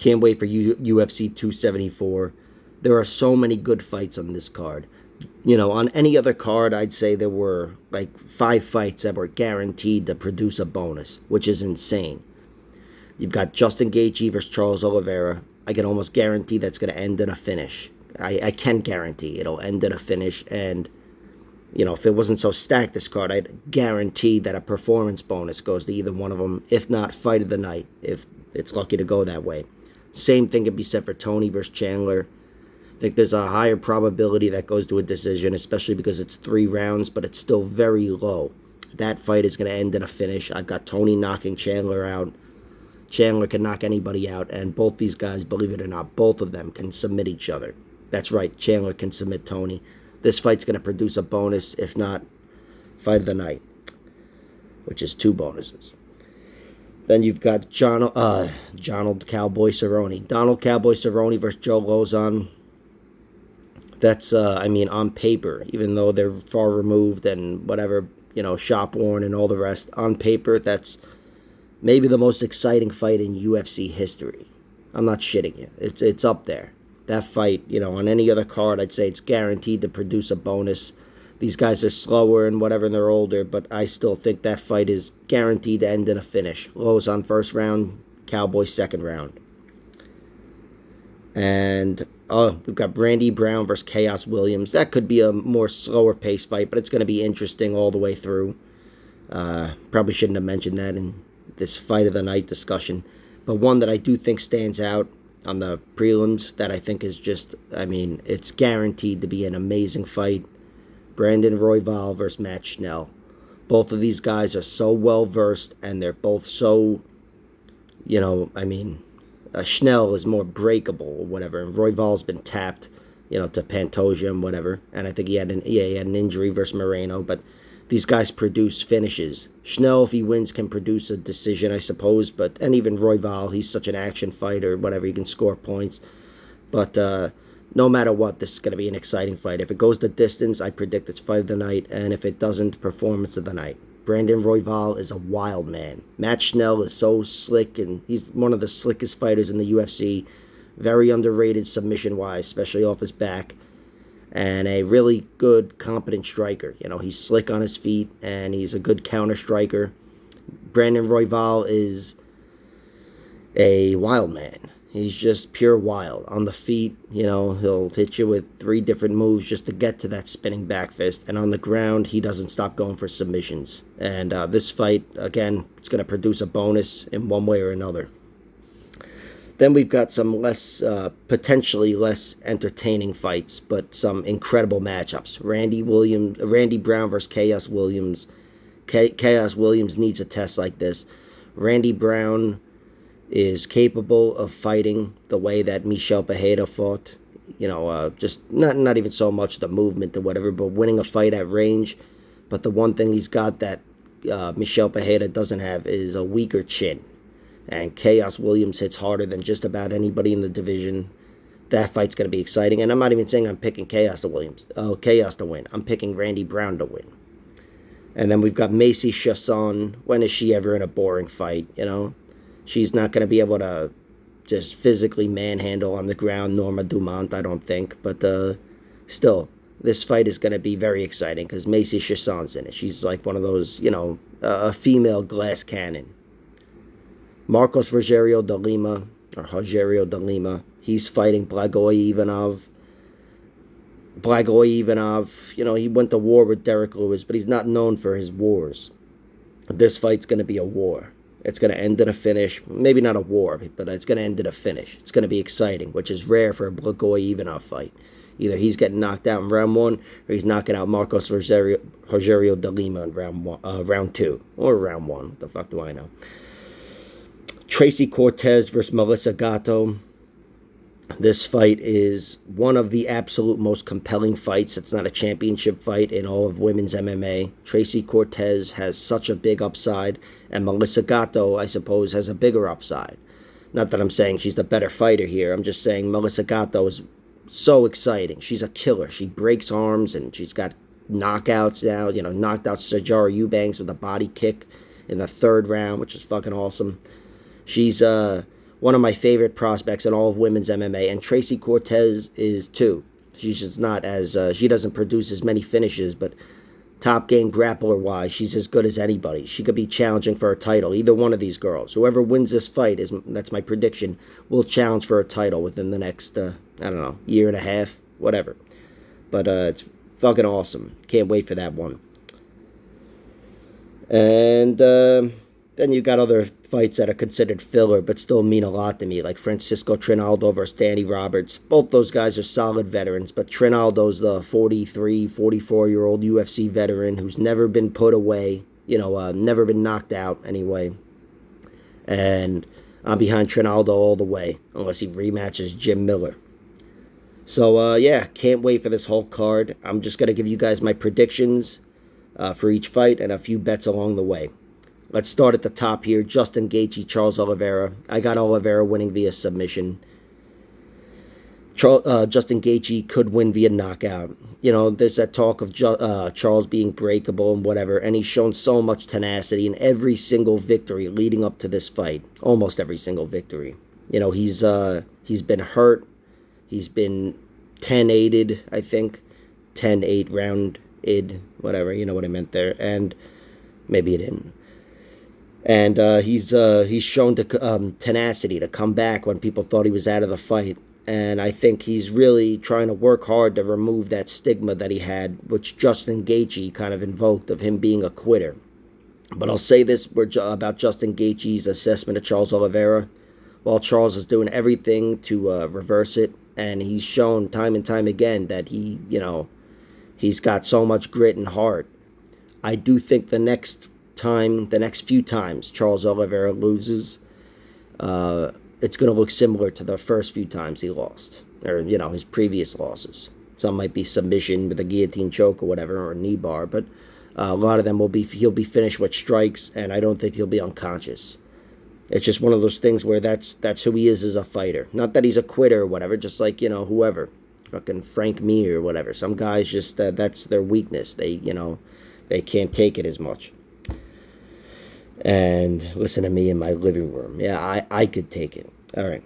Can't wait for UFC 274. There are so many good fights on this card. You know, on any other card, I'd say there were like 5 fights that were guaranteed to produce a bonus, which is insane. You've got Justin Gage versus Charles Oliveira. I can almost guarantee that's going to end in a finish. I can guarantee it'll end in a finish. And, you know, if it wasn't so stacked, this card, I'd guarantee that a performance bonus goes to either one of them, if not fight of the night, if it's lucky to go that way. Same thing can be said for Tony versus Chandler. I think there's a higher probability that goes to a decision, especially because it's 3 rounds, but it's still very low. That fight is going to end in a finish. I've got Tony knocking Chandler out. Chandler can knock anybody out, and both these guys, believe it or not, both of them can submit each other. That's right, Chandler can submit Tony. This fight's going to produce a bonus, if not fight of the night, which is 2 bonuses. Then you've got Donald Cowboy Cerrone. Donald Cowboy Cerrone versus Joe Lozon. That's, I mean, on paper, even though they're far removed and whatever, you know, shop worn and all the rest, on paper, that's maybe the most exciting fight in UFC history. I'm not shitting you. It's up there. That fight, you know, on any other card, I'd say it's guaranteed to produce a bonus. These guys are slower and whatever, and they're older, but I still think that fight is guaranteed to end in a finish. Lozon first round, Cowboy second round. And, we've got Brandy Brown versus Chaos Williams. That could be a more slower paced fight, but it's going to be interesting all the way through. Probably shouldn't have mentioned that in this fight of the night discussion. But one that I do think stands out on the prelims that I think is just, I mean, it's guaranteed to be an amazing fight. Brandon Royval versus Matt Schnell. Both of these guys are so well versed, and they're both so, you know, I mean, Schnell is more breakable or whatever, and Royval's been tapped, you know, to Pantoja and whatever, and I think he had an injury versus Moreno, but these guys produce finishes. Schnell, if he wins, can produce a decision, I suppose, and even Royval, he's such an action fighter, whatever, he can score points, but no matter what, this is going to be an exciting fight. If it goes the distance, I predict it's fight of the night, and if it doesn't, performance of the night. Brandon Royval is a wild man. Matt Schnell is so slick, and he's one of the slickest fighters in the UFC. Very underrated submission-wise, especially off his back. And a really good, competent striker. You know, he's slick on his feet, and he's a good counter striker. Brandon Royval is a wild man. He's just pure wild. On the feet, you know, he'll hit you with 3 different moves just to get to that spinning back fist. And on the ground, he doesn't stop going for submissions. And this fight, again, it's going to produce a bonus in one way or another. Then we've got some potentially less entertaining fights, but some incredible matchups. Randy Brown versus Chaos Williams. Chaos Williams needs a test like this. Randy Brown is capable of fighting the way that Michel Pereira fought. You know, just not even so much the movement or whatever, but winning a fight at range. But the one thing he's got that Michel Pereira doesn't have is a weaker chin. And Chaos Williams hits harder than just about anybody in the division. That fight's going to be exciting. And I'm not even saying I'm picking Chaos to win. I'm picking Randy Brown to win. And then we've got Macy Chiasson. When is she ever in a boring fight, you know? She's not going to be able to just physically manhandle on the ground Norma Dumont, I don't think. But still, this fight is going to be very exciting because Macy Chiasson's in it. She's like one of those, you know, a female glass cannon. Marcos Rogerio de Lima, he's fighting Blagoy Ivanov. You know, he went to war with Derek Lewis, but he's not known for his wars. This fight's going to be a war. It's going to end in a finish. Maybe not a war, but it's going to end in a finish. It's going to be exciting, which is rare for a Blagoy Ivanov fight. Either he's getting knocked out in round 1, or he's knocking out Marcos Rogerio de Lima in round 2, or round 1. What the fuck do I know? Tracy Cortez versus Maglissagato. This fight is one of the absolute most compelling fights. It's not a championship fight in all of women's MMA. Tracy Cortez has such a big upside, and Maglissagato, I suppose, has a bigger upside. Not that I'm saying she's the better fighter here. I'm just saying Maglissagato is so exciting. She's a killer. She breaks arms, and she's got knockouts now. You know, knocked out Sijara Eubanks with a body kick in the 3rd round, which is fucking awesome. She's one of my favorite prospects in all of women's MMA, and Tracy Cortez is too. She's just not as, she doesn't produce as many finishes, but top game grappler-wise, she's as good as anybody. She could be challenging for a title. Either one of these girls. Whoever wins this fight, that's my prediction, will challenge for a title within the next, I don't know, year and a half, whatever. But it's fucking awesome. Can't wait for that one. And then you got other fights that are considered filler but still mean a lot to me, like Francisco Trinaldo versus Danny Roberts. Both those guys are solid veterans, but Trinaldo's the 43, 44-year-old UFC veteran who's never been put away, never been knocked out anyway. And I'm behind Trinaldo all the way, unless he rematches Jim Miller. So, yeah, can't wait for this whole card. I'm just going to give you guys my predictions for each fight and a few bets along the way. Let's start at the top here. Justin Gaethje, Charles Oliveira. I got Oliveira winning via submission. Justin Gaethje could win via knockout. There's that talk of Charles being breakable and whatever, and he's shown so much tenacity in every single victory leading up to this fight. Almost every single victory. He's been hurt. He's been 10-8'd, I think. 10-8 round-id, whatever, you know what I meant there. And maybe it didn't. And he's shown tenacity to come back when people thought he was out of the fight. And I think he's really trying to work hard to remove that stigma that he had, which Justin Gaethje kind of invoked, of him being a quitter. But I'll say this about Justin Gaethje's assessment of Charles Oliveira. While Charles is doing everything to reverse it, and he's shown time and time again that he's got so much grit and heart, I do think the next few times Charles Oliveira loses, it's going to look similar to the first few times he lost, or his previous losses. Some might be submission with a guillotine choke or whatever, or a knee bar, but a lot of them he'll be finished with strikes, and I don't think he'll be unconscious. It's just one of those things where that's who he is as a fighter. Not that he's a quitter or whatever, just like whoever, fucking Frank Mir or whatever. Some guys just that's their weakness. They can't take it as much. And listen to me in my living room. Yeah, I could take it. All right.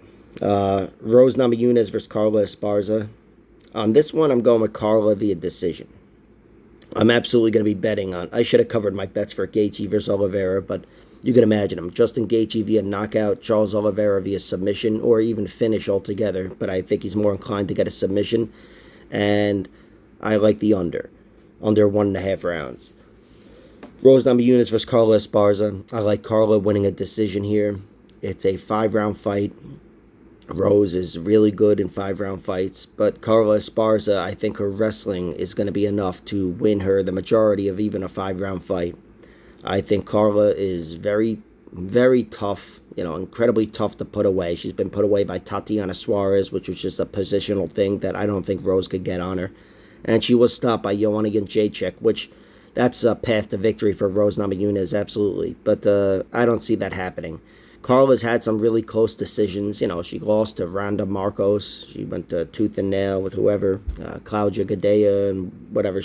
Rose Namajunas versus Carla Esparza. On this one, I'm going with Carla via decision. I'm absolutely going to be betting on... I should have covered my bets for Gaethje versus Oliveira, but you can imagine them. Justin Gaethje via knockout, Charles Oliveira via submission, or even finish altogether. But I think he's more inclined to get a submission. And I like the under 1.5 rounds. Rose Namajunas versus Carla Esparza. I like Carla winning a decision here. It's a 5-round fight. Rose is really good in 5-round fights, but Carla Esparza, I think her wrestling is going to be enough to win her the majority of even a 5-round fight. I think Carla is very, very tough, incredibly tough to put away. She's been put away by Tatiana Suarez, which was just a positional thing that I don't think Rose could get on her. And she was stopped by Joanna Jędrzejczyk, which that's a path to victory for Rose Namajunas, absolutely. But I don't see that happening. Carla's had some really close decisions. She lost to Ronda Marcos. She went to tooth and nail with whoever, Claudia Gadelha and whatever.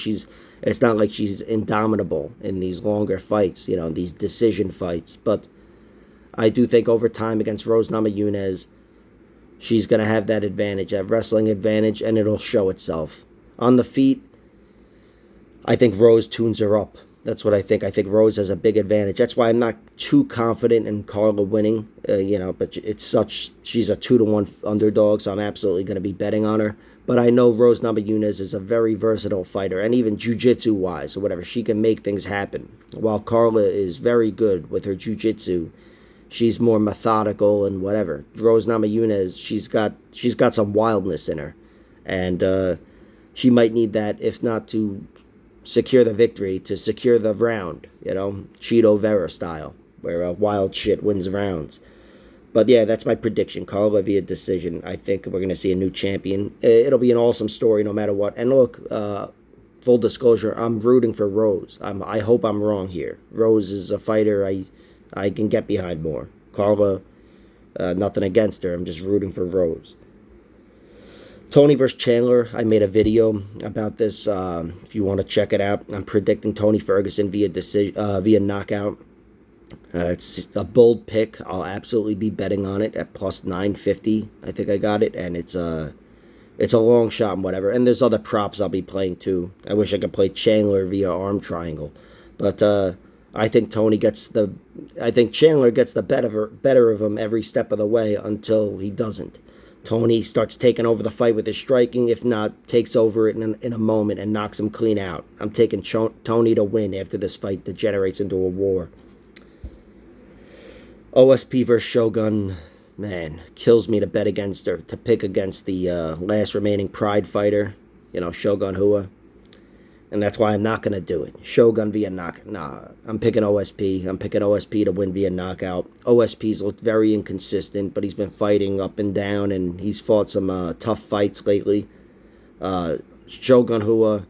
It's not like she's indomitable in these longer fights, these decision fights. But I do think over time against Rose Namajunas, she's going to have that advantage, that wrestling advantage, and it'll show itself. On the feet, I think Rose tunes her up. That's what I think. I think Rose has a big advantage. That's why I'm not too confident in Carla winning, but she's a 2-1 underdog, so I'm absolutely going to be betting on her. But I know Rose Namajunas is a very versatile fighter, and even jiu-jitsu-wise or whatever, she can make things happen. While Carla is very good with her jiu-jitsu, she's more methodical and whatever. Rose Namajunas, she's got some wildness in her, and she might need that, if not to secure the victory, to secure the round, Cheeto Vera style, where wild shit wins rounds. But yeah, that's my prediction. Carla via decision. I think we're going to see a new champion. It'll be an awesome story no matter what. And look, full disclosure, I'm rooting for Rose. I hope I'm wrong here. Rose is a fighter I can get behind more. Carla, nothing against her. I'm just rooting for Rose. Tony versus Chandler, I made a video about this. If you want to check it out, I'm predicting Tony Ferguson via knockout. It's a bold pick. I'll absolutely be betting on it at plus 950. I think I got it, and it's a long shot and whatever. And there's other props I'll be playing too. I wish I could play Chandler via arm triangle, but I think Chandler gets the better of him every step of the way until he doesn't. Tony starts taking over the fight with his striking, if not, takes over it in a moment and knocks him clean out. I'm taking Tony to win after this fight degenerates into a war. OSP versus Shogun, man, kills me to bet against her, to pick against the last remaining Pride fighter, Shogun Hua. And that's why I'm not going to do it. Shogun via knockout. Nah, I'm picking OSP. I'm picking OSP to win via knockout. OSP's looked very inconsistent, but he's been fighting up and down, and he's fought some tough fights lately. Shogun Hua,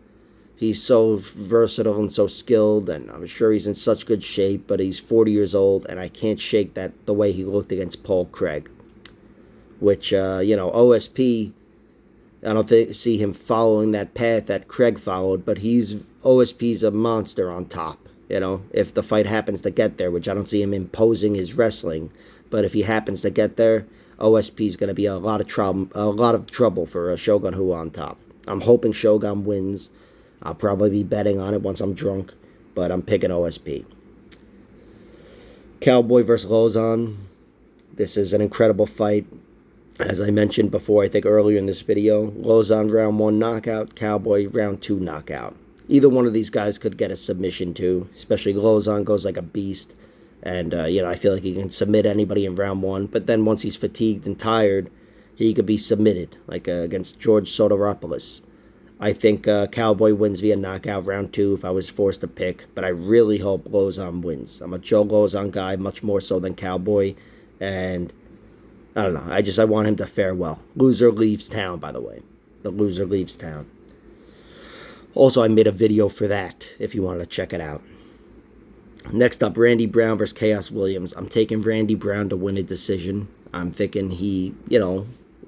he's so versatile and so skilled, and I'm sure he's in such good shape, but he's 40 years old, and I can't shake the way he looked against Paul Craig. Which, OSP... I don't see him following that path that Craig followed, but OSP's a monster on top. If the fight happens to get there, which I don't see him imposing his wrestling, but if he happens to get there, OSP's going to be a lot of trouble for Shogun Hua on top. I'm hoping Shogun wins. I'll probably be betting on it once I'm drunk, but I'm picking OSP. Cowboy versus Lozon. This is an incredible fight. As I mentioned before, I think earlier in this video, Lozon round 1 knockout, Cowboy round 2 knockout. Either one of these guys could get a submission too, especially Lozon goes like a beast. And, I feel like he can submit anybody in round 1. But then once he's fatigued and tired, he could be submitted, like against George Soteropoulos. I think Cowboy wins via knockout round 2 if I was forced to pick. But I really hope Lozon wins. I'm a Joe Lozon guy, much more so than Cowboy. And... I don't know. I want him to fare well. Loser leaves town, by the way. The loser leaves town. Also, I made a video for that, if you wanted to check it out. Next up, Randy Brown versus Chaos Williams. I'm taking Randy Brown to win a decision. I'm thinking he,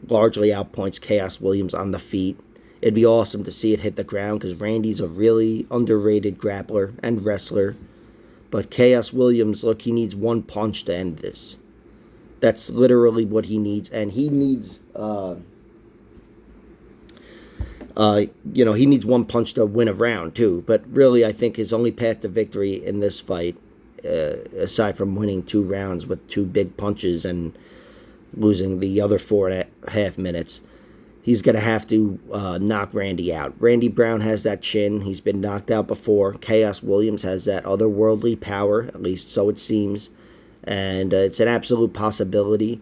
largely outpoints Chaos Williams on the feet. It'd be awesome to see it hit the ground, because Randy's a really underrated grappler and wrestler. But Chaos Williams, look, he needs one punch to end this. That's literally what he needs, and he needs, he needs one punch to win a round too. But really, I think his only path to victory in this fight, aside from winning 2 rounds with 2 big punches and losing the other 4.5 minutes, he's gonna have to knock Randy out. Randy Brown has that chin; he's been knocked out before. Chaos Williams has that otherworldly power, at least so it seems. And it's an absolute possibility.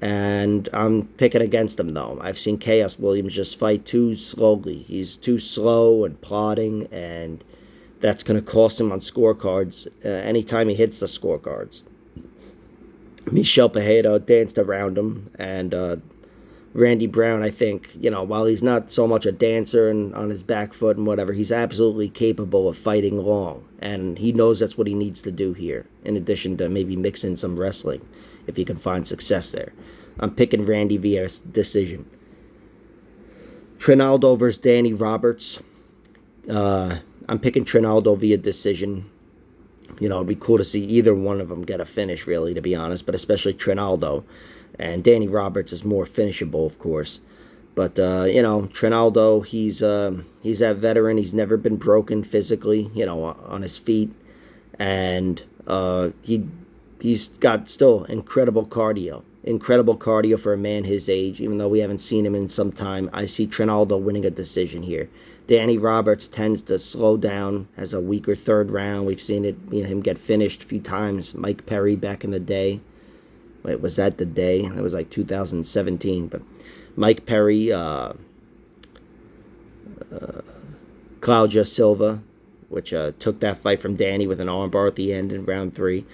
And I'm picking against him, though. I've seen Chaos Williams just fight too slowly. He's too slow and plodding, and that's going to cost him on scorecards anytime he hits the scorecards. Michel Pereira danced around him, and Randy Brown, I think, while he's not so much a dancer and on his back foot and whatever, he's absolutely capable of fighting long. And he knows that's what he needs to do here, in addition to maybe mix in some wrestling, if he can find success there. I'm picking Randy via decision. Trinaldo versus Danny Roberts. I'm picking Trinaldo via decision. It'd be cool to see either one of them get a finish, really, to be honest, but especially Trinaldo. And Danny Roberts is more finishable, of course. But, Trinaldo, he's that veteran. He's never been broken physically, on his feet. And he's got still incredible cardio. Incredible cardio for a man his age, even though we haven't seen him in some time. I see Trinaldo winning a decision here. Danny Roberts tends to slow down, has a weaker third round. We've seen it, him get finished a few times. Mike Perry back in the day. Wait, was that the day? It was like 2017. But Mike Perry, Claudia Silva, which took that fight from Danny with an armbar at the end in round 3.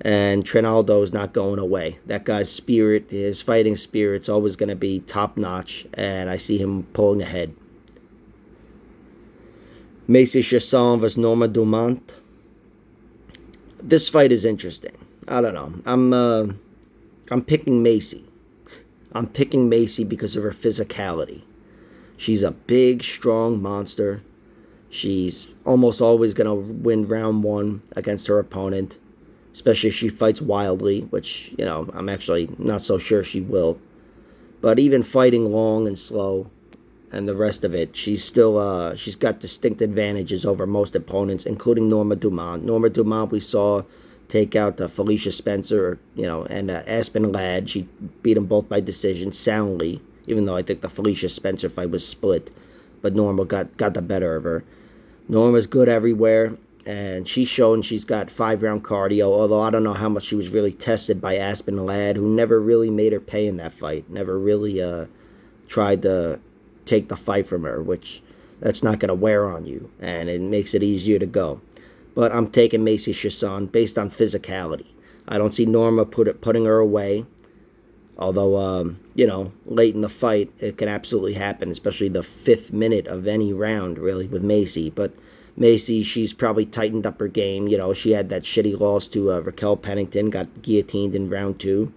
And Trinaldo's not going away. That guy's spirit, his fighting spirit's always going to be top-notch, and I see him pulling ahead. Macy Chiasson versus Norma Dumont. This fight is interesting. I don't know. I'm picking Macy. I'm picking Macy because of her physicality. She's a big, strong monster. She's almost always going to win round 1 against her opponent. especially if she fights wildly, which, I'm actually not so sure she will. But even fighting long and slow and the rest of it, she's got distinct advantages over most opponents, including Norma Dumont. Norma Dumont we saw take out Felicia Spencer, and Aspen Ladd. She beat them both by decision soundly, even though I think the Felicia Spencer fight was split. But Norma got the better of her. Norma's good everywhere, and she's shown she's got 5-round cardio, although I don't know how much she was really tested by Aspen Ladd, who never really made her pay in that fight. Never really tried to take the fight from her, which that's not going to wear on you, and it makes it easier to go. But I'm taking Macy Chiasson based on physicality. I don't see Norma putting her away. Although, late in the fight, it can absolutely happen, especially the 5th minute of any round, really, with Macy. But Macy, she's probably tightened up her game. She had that shitty loss to Raquel Pennington, got guillotined in round 2,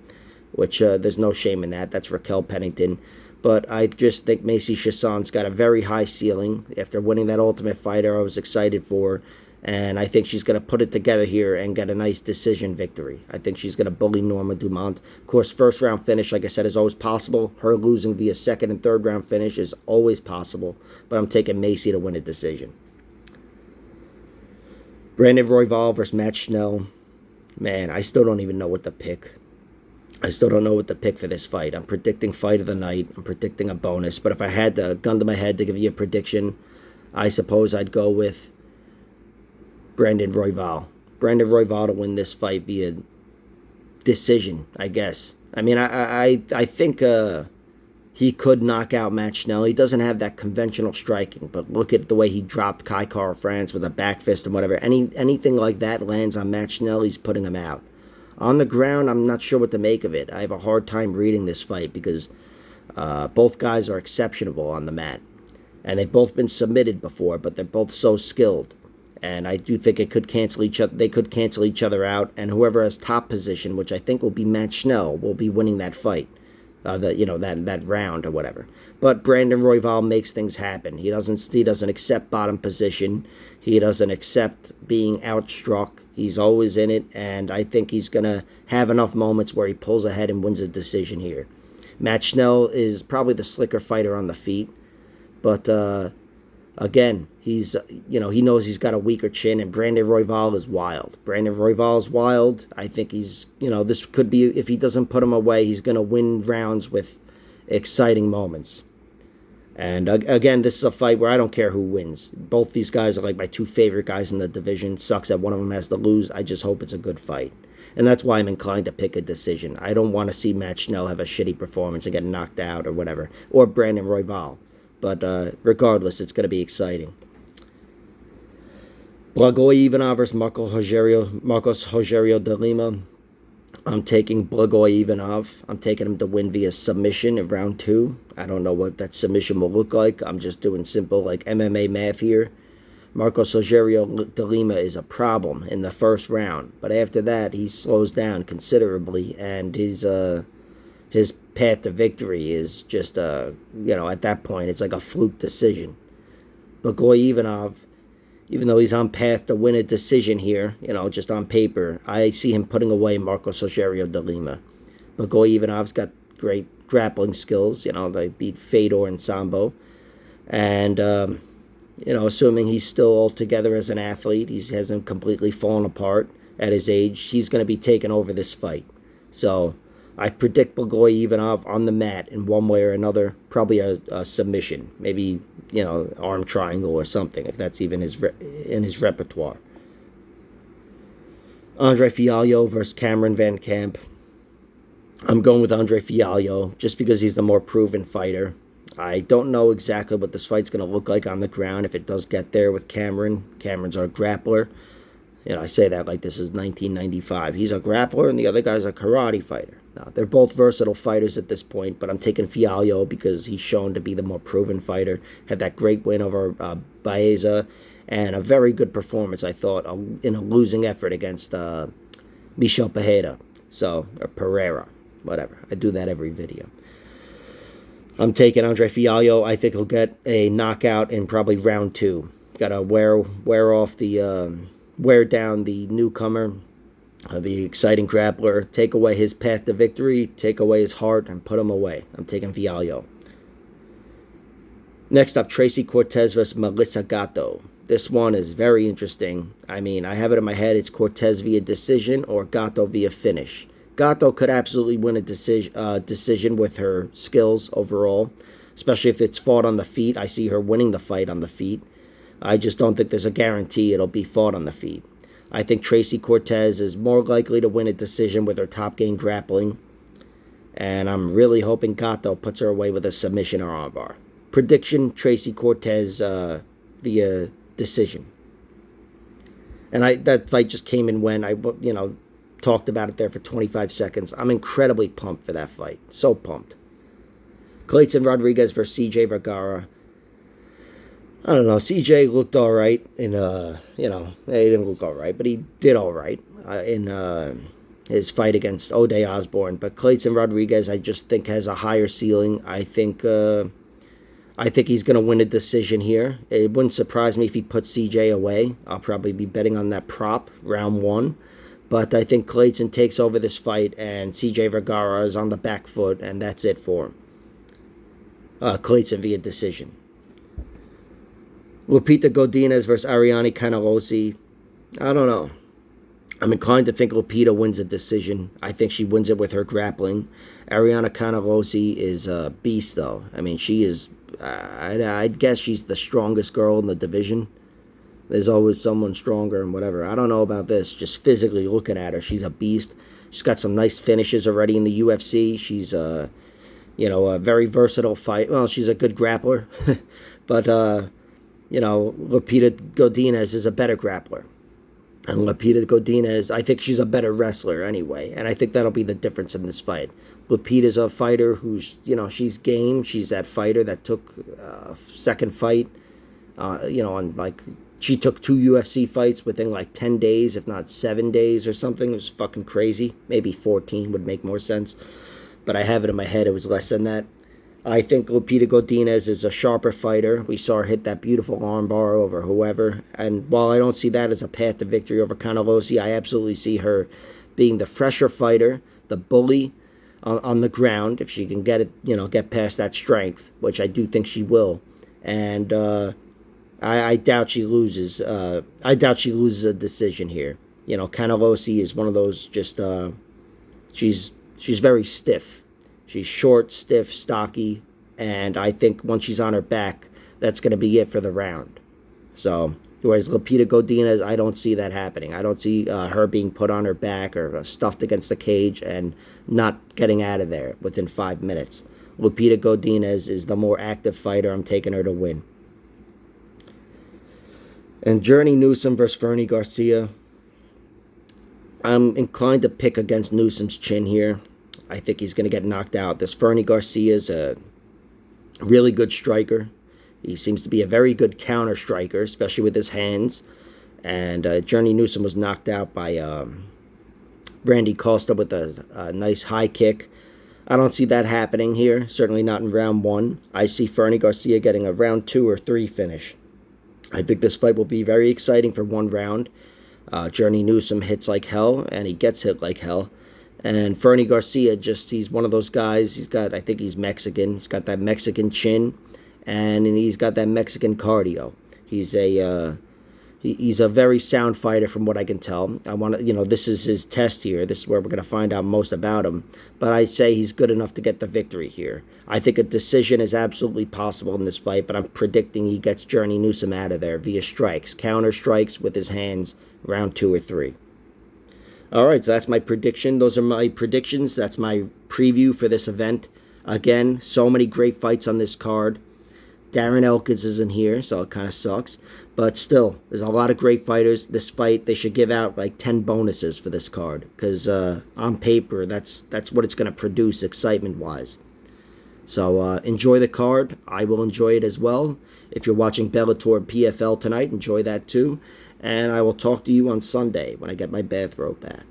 which there's no shame in that. That's Raquel Pennington. But I just think Macy Chiasson's got a very high ceiling. After winning that Ultimate Fighter, I was excited for her. And I think she's going to put it together here and get a nice decision victory. I think she's going to bully Norma Dumont. Of course, first round finish, like I said, is always possible. Her losing via second and third round finish is always possible. But I'm taking Macy to win a decision. Brandon Royval versus Matt Schnell. Man, I still don't even know what to pick. I still don't know what to pick for this fight. I'm predicting fight of the night. I'm predicting a bonus. But if I had the gun to my head to give you a prediction, I suppose I'd go with Brandon Royval. Brandon Royval to win this fight via decision, I guess. I mean, I think he could knock out Matt Schnell. He doesn't have that conventional striking, but look at the way he dropped Kai Kara France with a back fist and whatever. Anything like that lands on Matt Schnell, he's putting him out. On the ground, I'm not sure what to make of it. I have a hard time reading this fight because both guys are exceptional on the mat. And they've both been submitted before, but they're both so skilled. And I do think it could cancel each other. They could cancel each other out, and whoever has top position, which I think will be Matt Schnell, will be winning that fight, that round or whatever. But Brandon Royval makes things happen. He doesn't accept bottom position. He doesn't accept being outstruck. He's always in it, and I think he's gonna have enough moments where he pulls ahead and wins a decision here. Matt Schnell is probably the slicker fighter on the feet, but again, he knows he's got a weaker chin, and Brandon Royval is wild. Brandon Royval is wild. I think he's, this could be, if he doesn't put him away, he's going to win rounds with exciting moments. And again, this is a fight where I don't care who wins. Both these guys are like my 2 favorite guys in the division. Sucks that one of them has to lose. I just hope it's a good fight. And that's why I'm inclined to pick a decision. I don't want to see Matt Schnell have a shitty performance and get knocked out or whatever. Or Brandon Royval. But regardless, it's going to be exciting. Blagoy Ivanov versus Marcos Rogerio de Lima. I'm taking Blagoy Ivanov. I'm taking him to win via submission in round 2. I don't know what that submission will look like. I'm just doing simple MMA math here. Marcos Rogerio de Lima is a problem in the first round. But after that, he slows down considerably. And his path to victory is just, at that point, it's like a fluke decision. Blagoy Ivanov, even though he's on path to win a decision here, just on paper, I see him putting away Marcos Rogerio de Lima. Blagoy Ivanov's got great grappling skills. They beat Fedor and Sambo. And, assuming he's still all together as an athlete, he hasn't completely fallen apart at his age, he's going to be taking over this fight. So I predict Blagoy Ivanov on the mat in one way or another, probably a submission, maybe, arm triangle or something, if that's even in his repertoire. Andrei Fiaglio versus Cameron Van Camp. I'm going with Andrei Fiaglio just because he's the more proven fighter. I don't know exactly what this fight's going to look like on the ground if it does get there with Cameron. Cameron's our grappler. I say that like this is 1995. He's a grappler and the other guy's a karate fighter. Now, they're both versatile fighters at this point, but I'm taking Fiaglio because he's shown to be the more proven fighter. Had that great win over Baeza and a very good performance, I thought, in a losing effort against Michel Pereira. Or Pereira, whatever. I do that every video. I'm taking Andrei Fiaglio. I think he'll get a knockout in probably round 2. Got to wear down the newcomer. The exciting grappler. Take away his path to victory, take away his heart, and put him away. I'm taking Fiaglio. Next up, Tracy Cortez versus Maglissagato. This one is very interesting. I mean, I have it in my head. It's Cortez via decision or Gatto via finish. Gatto could absolutely win a decision with her skills overall, especially if it's fought on the feet. I see her winning the fight on the feet. I just don't think there's a guarantee it'll be fought on the feet. I think Tracy Cortez is more likely to win a decision with her top game grappling, and I'm really hoping Gatto puts her away with a submission or armbar. Prediction, Tracy Cortez via decision. And that fight just came and went. I talked about it there for 25 seconds. I'm incredibly pumped for that fight. So pumped. Clayton Rodriguez versus CJ Vergara. I don't know. CJ looked all right in, he didn't look all right, but he did all right in his fight against O'Day Osborne. But Clayton Rodriguez, I just think, has a higher ceiling. I think he's going to win a decision here. It wouldn't surprise me if he puts CJ away. I'll probably be betting on that prop, round 1. But I think Clayton takes over this fight, and CJ Vergara is on the back foot, and that's it for him. Clayton via decision. Lupita Godinez versus Ariani Kanarosi. I don't know. I'm inclined to think Lupita wins a decision. I think she wins it with her grappling. Ariana Kanarosi is a beast, though. I mean, she is... I'd guess she's the strongest girl in the division. There's always someone stronger and whatever. I don't know about this. Just physically looking at her, she's a beast. She's got some nice finishes already in the UFC. She's a very versatile fight. Well, she's a good grappler. But, Lupita Godinez is a better grappler. And Lupita Godinez, I think she's a better wrestler anyway. And I think that'll be the difference in this fight. Lupita's a fighter who's, she's game. She's that fighter that took second fight, she took 2 UFC fights within 10 days, if not 7 days or something. It was fucking crazy. Maybe 14 would make more sense. But I have it in my head it was less than that. I think Lupita Godinez is a sharper fighter. We saw her hit that beautiful armbar over whoever. And while I don't see that as a path to victory over Kanarosi, I absolutely see her being the fresher fighter, the bully on the ground, if she can get past that strength, which I do think she will. And I doubt she loses. I doubt she loses a decision here. Kanarosi is one of those she's very stiff. She's short, stiff, stocky, and I think once she's on her back, that's going to be it for the round. So, whereas Lupita Godinez, I don't see that happening. I don't see her being put on her back or stuffed against the cage and not getting out of there within 5 minutes. Lupita Godinez is the more active fighter. I'm taking her to win. And Newsome versus Fernie Garcia. I'm inclined to pick against Newsome's chin here. I think he's going to get knocked out. This Fernie Garcia is a really good striker. He seems to be a very good counter striker, especially with his hands. And Newsome was knocked out by Randy Costa with a nice high kick. I don't see that happening here. Certainly not in round 1. I see Fernie Garcia getting a round 2 or 3 finish. I think this fight will be very exciting for one round. Newsome hits like hell, and he gets hit like hell. And Fernie Garcia, he's one of those guys. I think he's Mexican. He's got that Mexican chin, and he's got that Mexican cardio. He's a very sound fighter from what I can tell. This is his test here. This is where we're going to find out most about him. But I say he's good enough to get the victory here. I think a decision is absolutely possible in this fight, but I'm predicting he gets Newsome out of there via strikes, counter strikes with his hands, round 2 or 3. All right, so that's my prediction. Those are my predictions. That's my preview for this event. Again, so many great fights on this card. Darren Elkins isn't here, so it kind of sucks. But still, there's a lot of great fighters. This fight, they should give out 10 bonuses for this card. Because on paper, that's what it's going to produce excitement-wise. So enjoy the card. I will enjoy it as well. If you're watching Bellator PFL tonight, enjoy that too. And I will talk to you on Sunday when I get my bathrobe back.